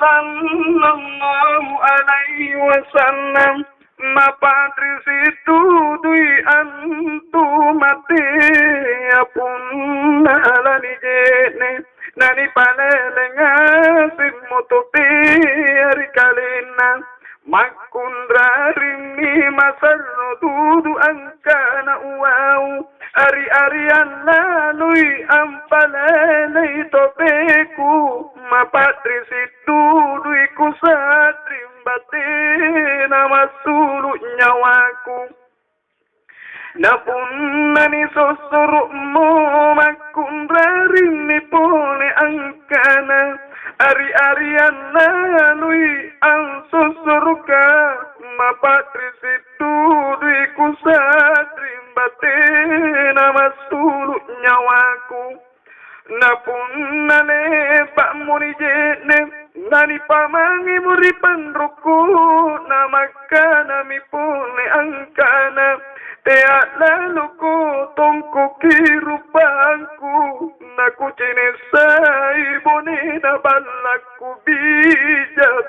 sallallahu alaihi wasallam mapatri situ dui antu mati apun alani jene nani palelenga simututi arikalina makundra rini masarno dudu angkana uau ari-arian lalui ampalelei topeku mapatri situ duiku satrimbate nama sulu nyawaku napunani sosorokmu makundrarini pole angkana ari-arian lalui ang sosoruka mapatri situ duiku satrimbate nama sulu nyawaku napunane pak muni jene nani pamangi muri panruku namakana mi pune angkana teat lalu ku tongku kirupangku naku cinesai bonina balaku bijangku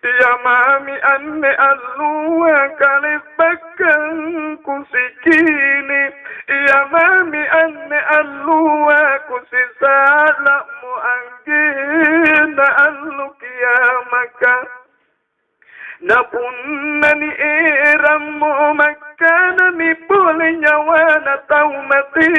ya mami anne alua kalipakangku sikini ya mami anne alua kusisalamu anggina alu kiamaka napunani eramu makana mi pole nyawana tau mati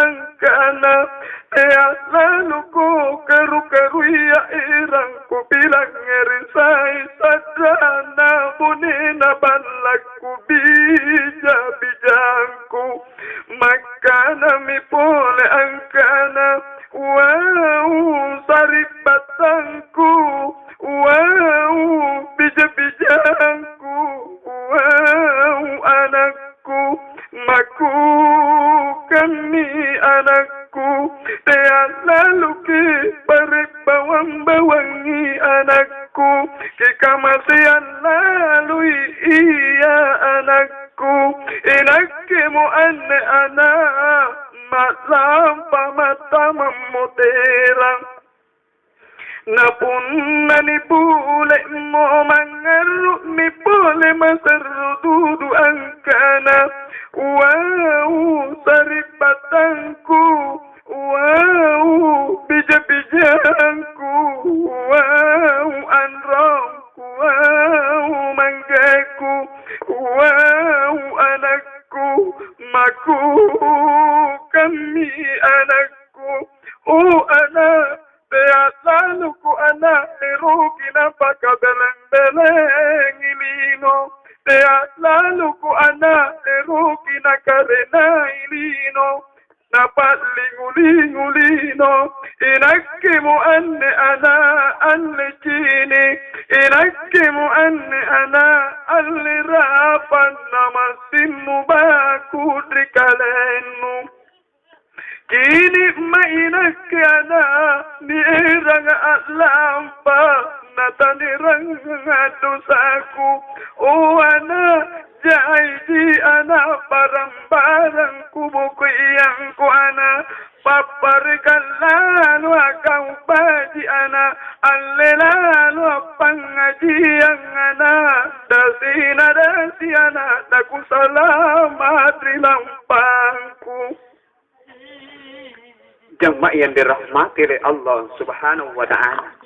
angkana ya lalu ku keru-keru ya erangku bilang ngerisai sadana bunina balaku bijangku makana mi pole angkana wow sarik batangku wow bijangku wow anakku maku kami anakku teat lalu ki parik bawang-bawangi anakku kika masian lalu iya anakku inakimu anne anak matlampa mata memuterang napunani pule mo mangaruk ni pule masarududu angkana wow sarik batangku wow bija-bijangku wow anrongku wow manggaku wow anakku maku kami anakku anak teat lalu ku anak eruki napaka beleng-beleng ilino teat lalu ku anak eruki nakarena ilino napat lingu-lingu-lino inakimu anne anak anne cini inakimu anne anak anne rapan nama simu baku drikalenmu kini mainakana ni erang alampa natanirang dosaku ana jaiji ana barang-barang kubuku yang ku ana paparikan lalu akau baji ana allelalu pengajian ana dasi ana daku selamat rilampangku. Jamaah yang dirahmati oleh Allah Subhanahu wa Ta'ala.